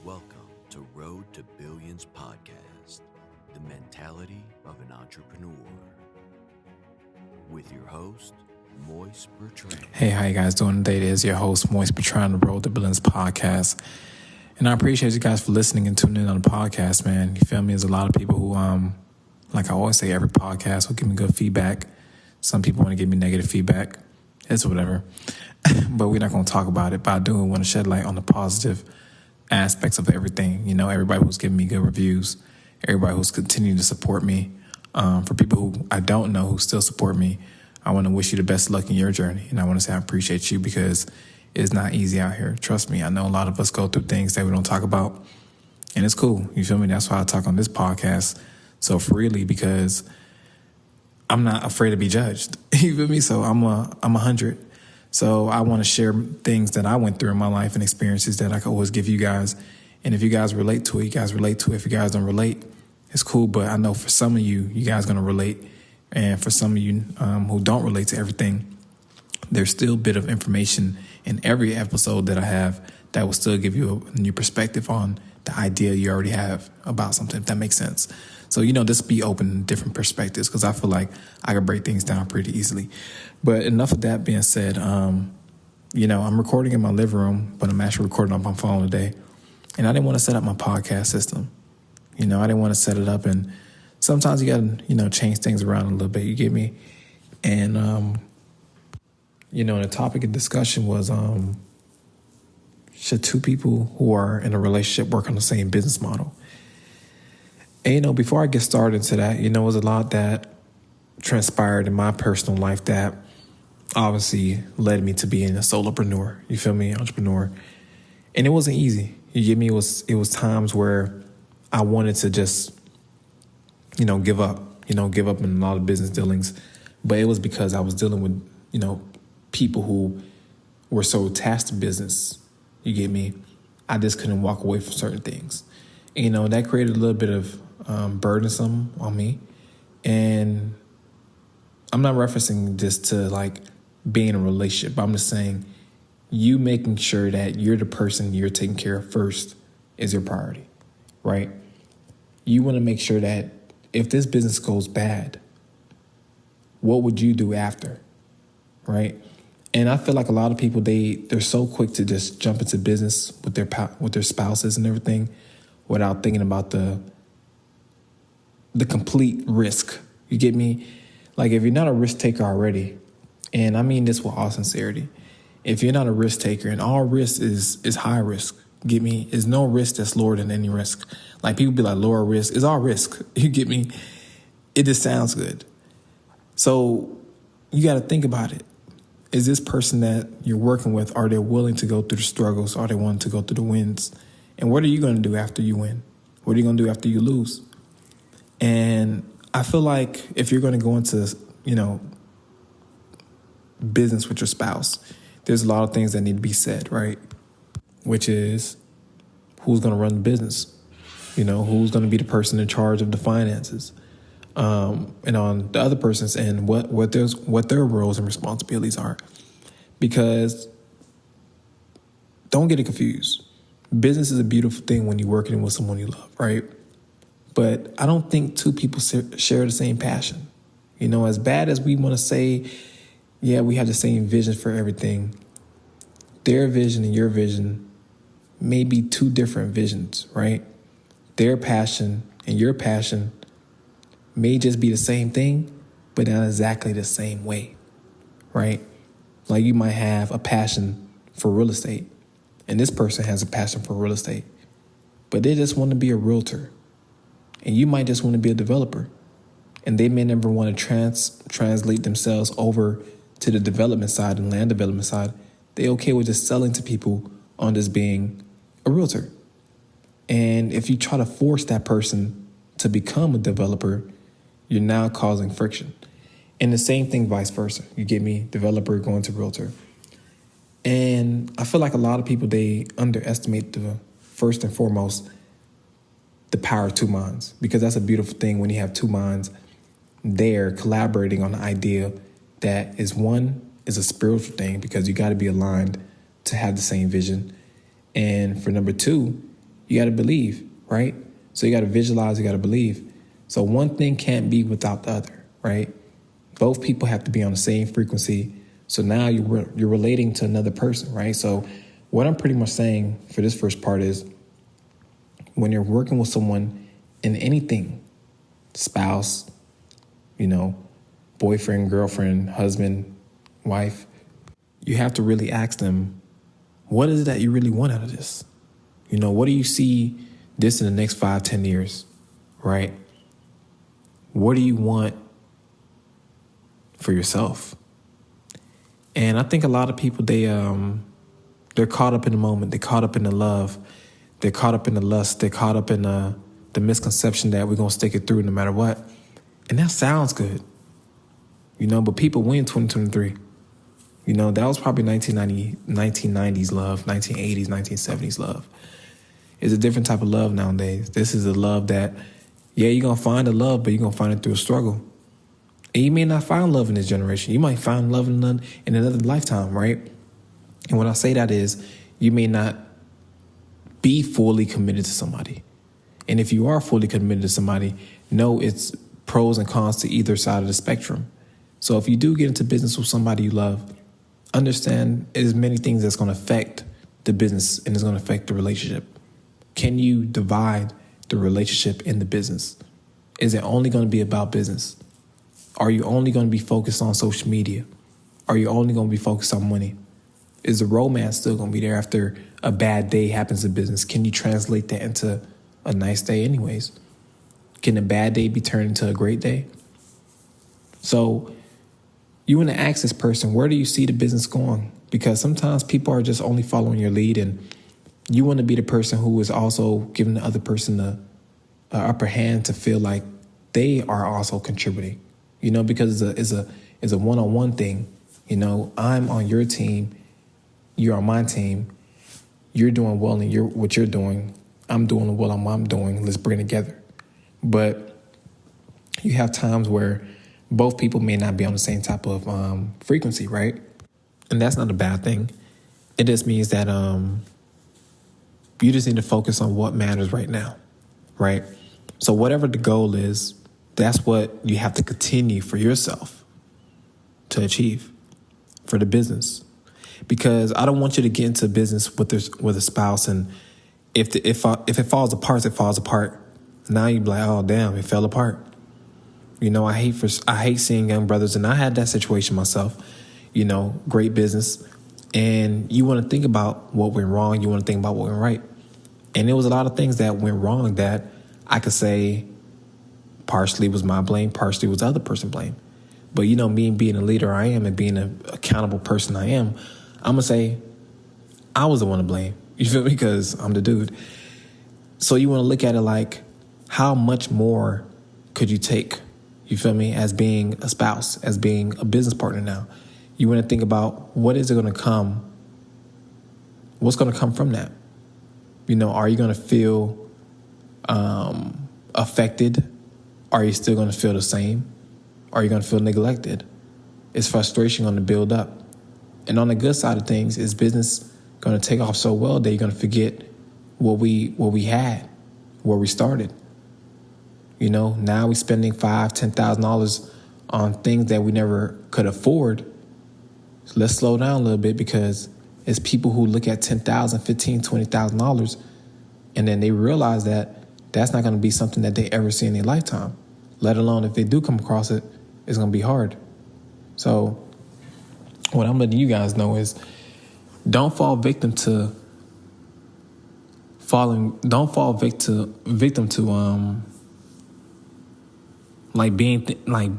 Welcome to Road to Billions podcast, the mentality of an entrepreneur. With your host, Moise Bertrand. Hey, how you guys doing today? It is your host, Moise Bertrand, the Road to Billions podcast. And I appreciate you guys for listening and tuning in on the podcast, man. You feel me? There's a lot of people who, like I always say, every podcast will give me good feedback. Some people want to give me negative feedback. It's whatever. But we're not going to talk about it. But I do want to shed light on the positive aspects of everything. You know, everybody who's giving me good reviews, everybody who's continuing to support me. For people who I don't know who still support me, I want to wish you the best luck in your journey. And I want to say I appreciate you because it's not easy out here. Trust me, I know a lot of us go through things that we don't talk about. And it's cool. You feel me? That's why I talk on this podcast so freely, because I'm not afraid to be judged. You feel me? So I'm 100. So I want to share things that I went through in my life and experiences that I can always give you guys. And if you guys relate to it, you guys relate to it. If you guys don't relate, it's cool. But I know for some of you, you guys going to relate. And for some of you who don't relate to everything, there's still a bit of information in every episode that I have that will still give you a new perspective on the idea you already have about something, if that makes sense. So, you know, just be open to different perspectives, because I feel like I can break things down pretty easily. But enough of that being said, you know, I'm recording in my living room, but I'm actually recording on my phone today. And I didn't want to set up my podcast system. You know, I didn't want to set it up. And sometimes you got to, you know, change things around a little bit. You get me? And, you know, the topic of discussion was, should two people who are in a relationship work on the same business model? And, you know, before I get started into that, you know, it was a lot that transpired in my personal life that obviously led me to being a solopreneur. You feel me? Entrepreneur. And it wasn't easy. You get me? It was times where I wanted to just, you know, give up in a lot of business dealings. But it was because I was dealing with, you know, people who were so attached to business. You get me? I just couldn't walk away from certain things. And, you know, that created a little bit of burdensome on me. And I'm not referencing this to like being in a relationship. I'm just saying you making sure that you're the person you're taking care of first is your priority, right? You want to make sure that if this business goes bad, what would you do after, right? And I feel like a lot of people, they're so quick to just jump into business with their spouses and everything without thinking about the complete risk. You get me? Like, if you're not a risk taker already, and I mean this with all sincerity, if you're not a risk taker, and all risk is high risk, get me? There's no risk that's lower than any risk. Like, people be like, lower risk is all risk. You get me? It just sounds good. So you got to think about it. Is this person that you're working with, are they willing to go through the struggles? Are they willing to go through the wins? And what are you going to do after you win? What are you going to do after you lose? And I feel like if you're going to go into, you know, business with your spouse, there's a lot of things that need to be said, right? Which is, who's going to run the business? You know, who's going to be the person in charge of the finances? And on the other person's end, what their roles and responsibilities are. Because don't get it confused. Business is a beautiful thing when you're working with someone you love, right? But I don't think two people share the same passion. You know, as bad as we want to say, yeah, we have the same vision for everything, their vision and your vision may be two different visions, right? Their passion and your passion may just be the same thing, but not exactly the same way, right? Like, you might have a passion for real estate, and this person has a passion for real estate, but they just want to be a realtor. And you might just want to be a developer. And they may never want to translate themselves over to the development side and land development side. They're okay with just selling to people on just being a realtor. And if you try to force that person to become a developer, you're now causing friction. And the same thing vice versa. You get me? Developer going to realtor. And I feel like a lot of people, they underestimate the first and foremost the power of two minds, because that's a beautiful thing when you have two minds there collaborating on the idea that is a spiritual thing, because you got to be aligned to have the same vision. And for number two, You got to believe, right? So you got to visualize, you got to believe. So one thing can't be without the other, right? Both people have to be on the same frequency. So now you're relating to another person, right? So what I'm pretty much saying for this first part is when you're working with someone in anything, spouse, boyfriend, girlfriend, husband, wife, you have to really ask them, what is it that you really want out of this? What do you see this in the next 5-10 years, right? What do you want for yourself? And I think a lot of people, they're caught up in the moment. They're caught up in the love. They're caught up in the lust. They're caught up in the misconception that we're going to stick it through no matter what. And that sounds good, but people win 2023. That was probably 1990s love, 1980s, 1970s love. It's a different type of love nowadays. This is a love that, you're going to find a love, but you're going to find it through a struggle. And you may not find love in this generation. You might find love in another lifetime, right? And when I say that is, you may not be fully committed to somebody. And if you are fully committed to somebody, know it's pros and cons to either side of the spectrum. So if you do get into business with somebody you love, understand there's many things that's going to affect the business and it's going to affect the relationship. Can you divide the relationship in the business? Is it only going to be about business? Are you only going to be focused on social media? Are you only going to be focused on money? Is the romance still going to be there after a bad day happens in business? Can you translate that into a nice day anyways? Can a bad day be turned into a great day? So you want to ask this person, where do you see the business going? Because sometimes people are just only following your lead, and you want to be the person who is also giving the other person the upper hand to feel like they are also contributing, because it's a one-on-one thing. I'm on your team. You're on my team. You're doing well in what you're doing. I'm doing well on what I'm doing. Let's bring it together. But you have times where both people may not be on the same type of frequency, right? And that's not a bad thing. It just means that you just need to focus on what matters right now, right? So whatever the goal is, that's what you have to continue for yourself to achieve for the business. Because I don't want you to get into business with a spouse, and if it falls apart, it falls apart. Now you be like, oh damn, it fell apart. I hate seeing young brothers, and I had that situation myself. Great business, and you want to think about what went wrong. You want to think about what went right, and there was a lot of things that went wrong that I could say partially was my blame, partially was the other person's blame. But me being a leader I am and being an accountable person I am, I'm gonna say I was the one to blame. You feel me? Because I'm the dude. So you want to look at it like, how much more could you take? You feel me? As being a spouse, as being a business partner now. You want to think about what is it going to come? What's going to come from that? Are you going to feel affected? Are you still going to feel the same? Are you going to feel neglected? Is frustration going to build up? And on the good side of things, is business going to take off so well that you're going to forget what we had, where we started? Now we're spending $5,000-$10,000 on things that we never could afford. So let's slow down a little bit, because it's people who look at $10,000, $15,000, $20,000, and then they realize that that's not going to be something that they ever see in their lifetime. Let alone if they do come across it, it's going to be hard. So what I'm letting you guys know is, don't fall victim to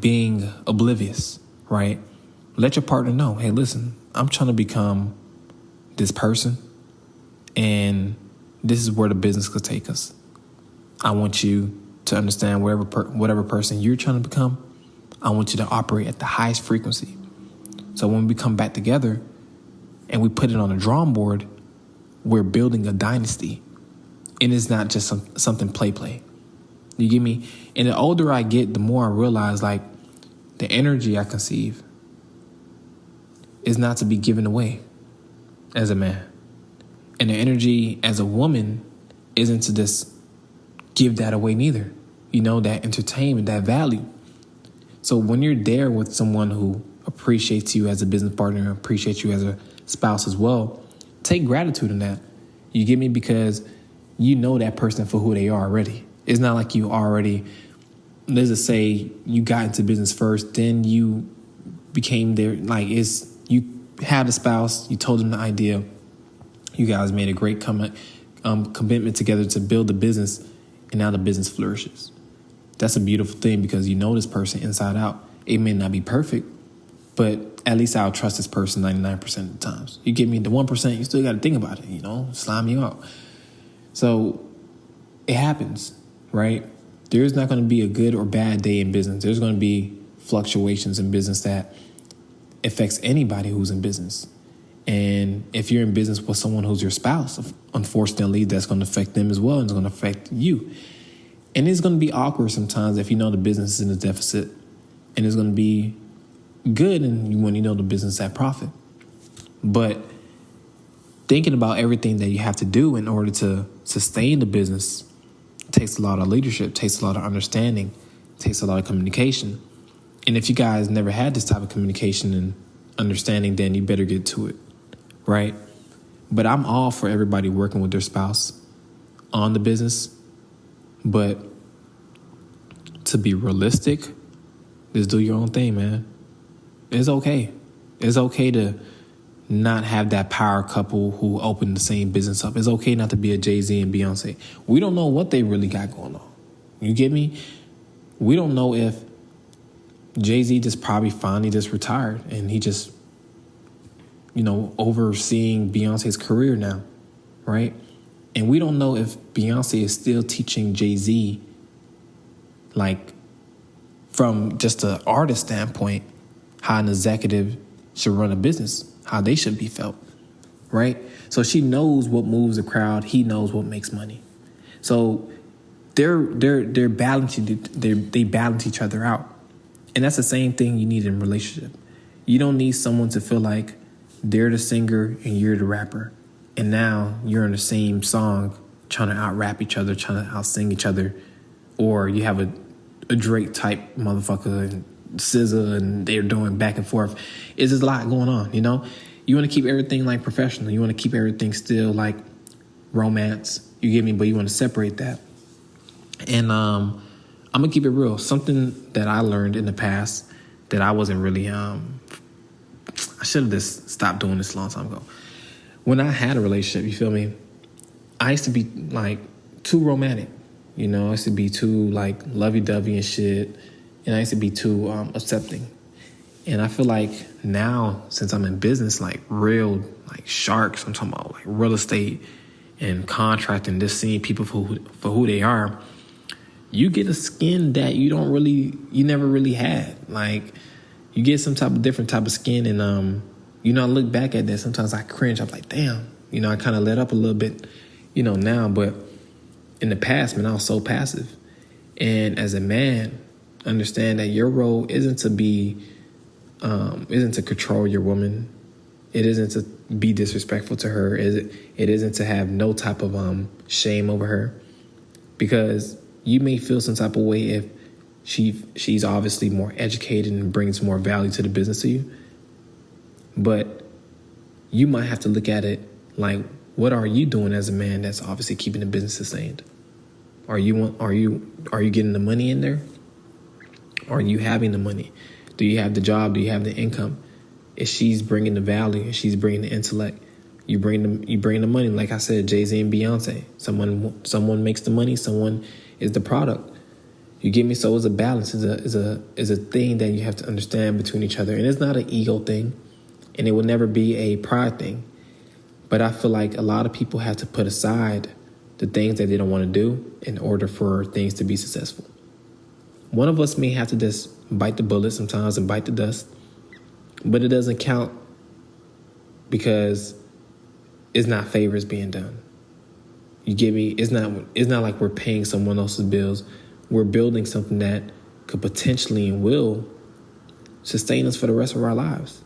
being oblivious, right? Let your partner know, hey, listen, I'm trying to become this person, and this is where the business could take us. I want you to understand whatever person you're trying to become, I want you to operate at the highest frequency. So when we come back together and we put it on a drawing board, we're building a dynasty. And it's not just something play. You get me? And the older I get, the more I realize, the energy I conceive is not to be given away as a man. And the energy as a woman isn't to just give that away neither. You know, that entertainment, that value. So when you're there with someone who appreciates you as a business partner, appreciates you as a spouse as well, take gratitude in that. You get me? Because you know that person for who they are already. It's not like you already, let's just say you got into business first, then you became their, like, it's, you had a spouse, you told them the idea, you guys made a great commitment together to build the business, and now the business flourishes. That's a beautiful thing because you know this person inside out. It may not be perfect, but at least I'll trust this person 99% of the times. You get me? The 1%, you still got to think about it, you know, slime you out. So it happens, right? There's not going to be a good or bad day in business. There's going to be fluctuations in business that affects anybody who's in business. And if you're in business with someone who's your spouse, unfortunately, that's going to affect them as well, and it's going to affect you. And it's going to be awkward sometimes if you know the business is in a deficit, and it's going to be good when you know the business is at profit. But thinking about everything that you have to do in order to sustain the business takes a lot of leadership, takes a lot of understanding, takes a lot of communication. And if you guys never had this type of communication and understanding, then you better get to it, right? But I'm all for everybody working with their spouse on the business. But to be realistic, just do your own thing, man. It's okay. It's okay to not have that power couple who opened the same business up. It's okay not to be a Jay-Z and Beyonce. We don't know what they really got going on. You get me? We don't know if Jay-Z just probably finally just retired and he just, you know, overseeing Beyonce's career now, right? And we don't know if Beyonce is still teaching Jay-Z, like, from just an artist standpoint, how an executive should run a business, how they should be felt, right? So she knows what moves the crowd. He knows what makes money. So they're balancing. They balance each other out, and that's the same thing you need in a relationship. You don't need someone to feel like they're the singer and you're the rapper, and now you're in the same song trying to out-rap each other, trying to out-sing each other, or you have a Drake-type motherfucker and SZA and they're doing back and forth. It's just a lot going on, you know? You want to keep everything, like, professional. You want to keep everything still, like, romance. You get me? But you want to separate that. And I'm going to keep it real. Something that I learned in the past that I wasn't really... I should have just stopped doing this a long time ago. When I had a relationship, you feel me? I used to be, like, too romantic. You know, I used to be too, like, lovey-dovey and shit. And I used to be too accepting. And I feel like now, since I'm in business, like real, like sharks, I'm talking about like real estate and contracting, just seeing people for who they are, you get a skin that you never really had. Like, you get some different type of skin. And, you know, I look back at that. Sometimes I cringe. I'm like, damn, you know, I kind of let up a little bit, you know, now. But in the past, man, I was so passive. And as a man, understand that your role isn't to control your woman. It isn't to be disrespectful to her. It isn't to have no type of shame over her, because you may feel some type of way if she's obviously more educated and brings more value to the business to you. But you might have to look at it like, what are you doing as a man that's obviously keeping the business sustained? Are you getting the money in there? Are you having the money? Do you have the job? Do you have the income? If she's bringing the value, if she's bringing the intellect, you bring the money. Like I said, Jay-Z and Beyonce. Someone makes the money. Someone is the product. You get me? So it's a balance. Is a thing that you have to understand between each other, and it's not an ego thing, and it will never be a pride thing. But I feel like a lot of people have to put aside the things that they don't want to do in order for things to be successful. One of us may have to just bite the bullet sometimes and bite the dust, but it doesn't count because it's not favors being done. You get me? It's not like we're paying someone else's bills. We're building something that could potentially and will sustain us for the rest of our lives.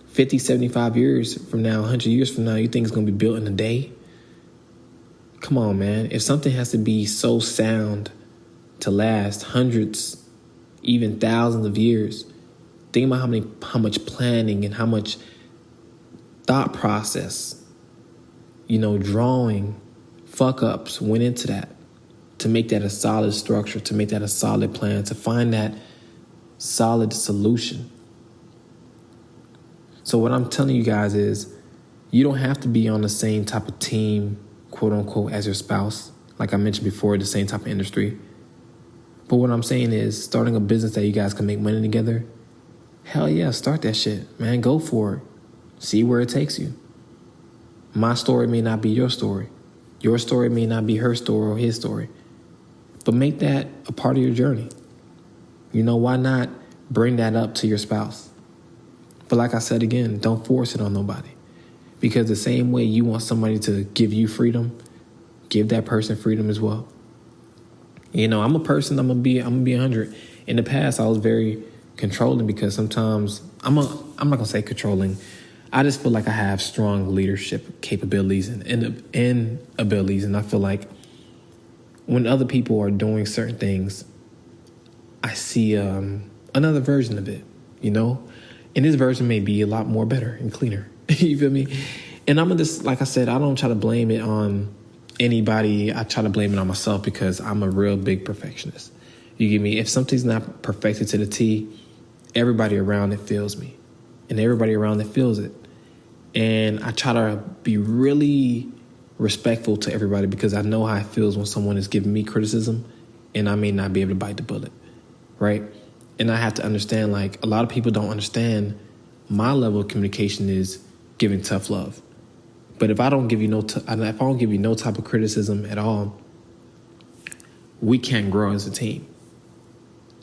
50, 75 years from now, 100 years from now, you think it's going to be built in a day? Come on, man. If something has to be so sound to last hundreds, even thousands of years, think about how much planning and how much thought process, drawing, fuck ups went into that to make that a solid structure, to make that a solid plan, to find that solid solution. So what I'm telling you guys is you don't have to be on the same type of team, quote unquote, as your spouse. Like I mentioned before, the same type of industry. But what I'm saying is starting a business that you guys can make money together, hell yeah, start that shit, man. Go for it. See where it takes you. My story may not be your story. Your story may not be her story or his story. But make that a part of your journey. Why not bring that up to your spouse? But like I said again, don't force it on nobody. Because the same way you want somebody to give you freedom, give that person freedom as well. I'm a person, I'm gonna be 100. In the past, I was very controlling because sometimes I'm not gonna say controlling. I just feel like I have strong leadership capabilities and abilities, and I feel like when other people are doing certain things, I see another version of it, and this version may be a lot more better and cleaner. You feel me? And I'm just, like I said, I don't try to blame it on anybody. I try to blame it on myself because I'm a real big perfectionist. You get me? If something's not perfected to the T, everybody around it feels me. And everybody around it feels it. And I try to be really respectful to everybody because I know how it feels when someone is giving me criticism and I may not be able to bite the bullet, right? And I have to understand, like, a lot of people don't understand my level of communication is giving tough love. But if I don't give you no type of criticism at all, we can't grow as a team.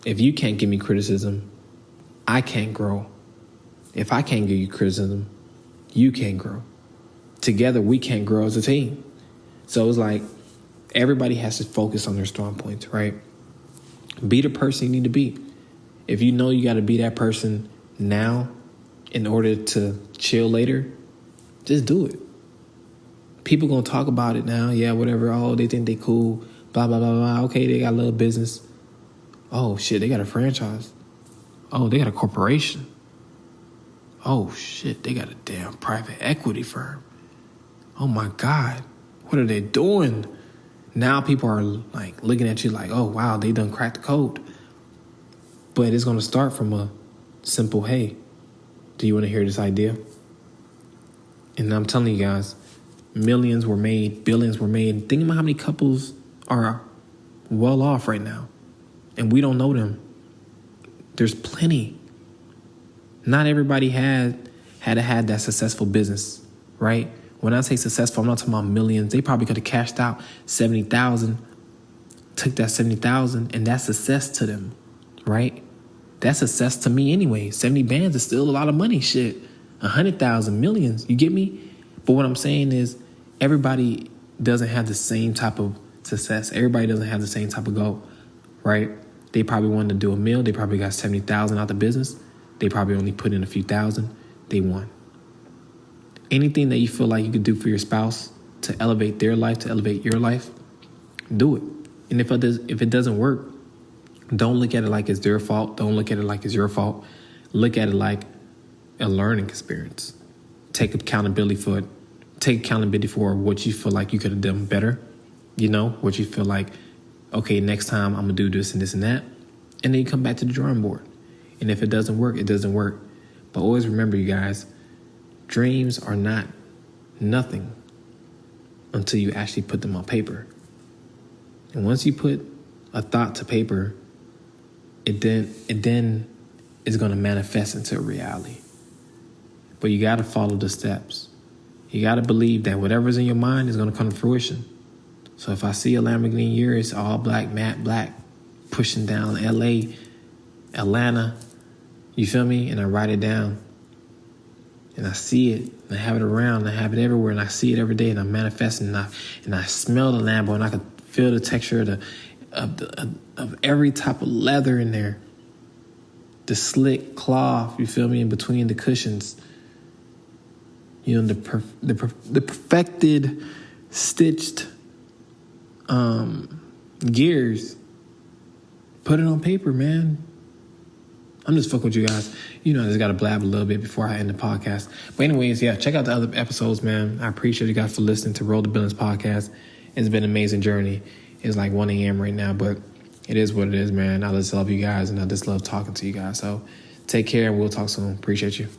If you can't give me criticism, I can't grow. If I can't give you criticism, you can't grow. Together, we can't grow as a team. So it's like everybody has to focus on their strong points, right? Be the person you need to be. If you know you got to be that person now in order to chill later, just do it. People going to talk about it now. Yeah, whatever. Oh, they think they cool. Blah, blah, blah, blah. Okay, they got a little business. Oh, shit, they got a franchise. Oh, they got a corporation. Oh, shit, they got a damn private equity firm. Oh, my God. What are they doing? Now people are, like, looking at you like, oh, wow, they done cracked the code. But it's going to start from a simple, hey, do you want to hear this idea? And I'm telling you guys, millions were made, billions were made. Think about how many couples are well off right now. And we don't know them. There's plenty. Not everybody had that successful business, right? When I say successful, I'm not talking about millions. They probably could have cashed out $70,000, took that $70,000, and that's success to them, right? That's success to me anyway. 70 bands is still a lot of money, shit. 100,000, millions, you get me? But what I'm saying is everybody doesn't have the same type of success. Everybody doesn't have the same type of goal, right? They probably wanted to do a meal. They probably got 70,000 out the business. They probably only put in a few thousand. They won. Anything that you feel like you could do for your spouse to elevate their life, to elevate your life, do it. And if it doesn't work, don't look at it like it's their fault. Don't look at it like it's your fault. Look at it like a learning experience. Take accountability for it. Take accountability for what you feel like you could have done better. What you feel like, okay, next time I'm going to do this and this and that. And then you come back to the drawing board. And if it doesn't work, it doesn't work. But always remember, you guys, dreams are not nothing until you actually put them on paper. And once you put a thought to paper, it then is going to manifest into reality. But you got to follow the steps. You got to believe that whatever's in your mind is going to come to fruition. So if I see a Lamborghini Urus, all black, matte black, pushing down LA, Atlanta, you feel me? And I write it down. And I see it, and I have it around, and I have it everywhere, and I see it every day, and I'm manifesting, and I smell the Lambo, and I can feel the texture of every type of leather in there. The slick cloth, you feel me, in between the cushions. The perfected, stitched gears, put it on paper, man. I'm just fucking with you guys. You know, I just got to blab a little bit before I end the podcast. But anyways, yeah, check out the other episodes, man. I appreciate you guys for listening to Roll the Billions podcast. It's been an amazing journey. It's like 1 a.m. right now, but it is what it is, man. I just love you guys, and I just love talking to you guys. So take care, and we'll talk soon. Appreciate you.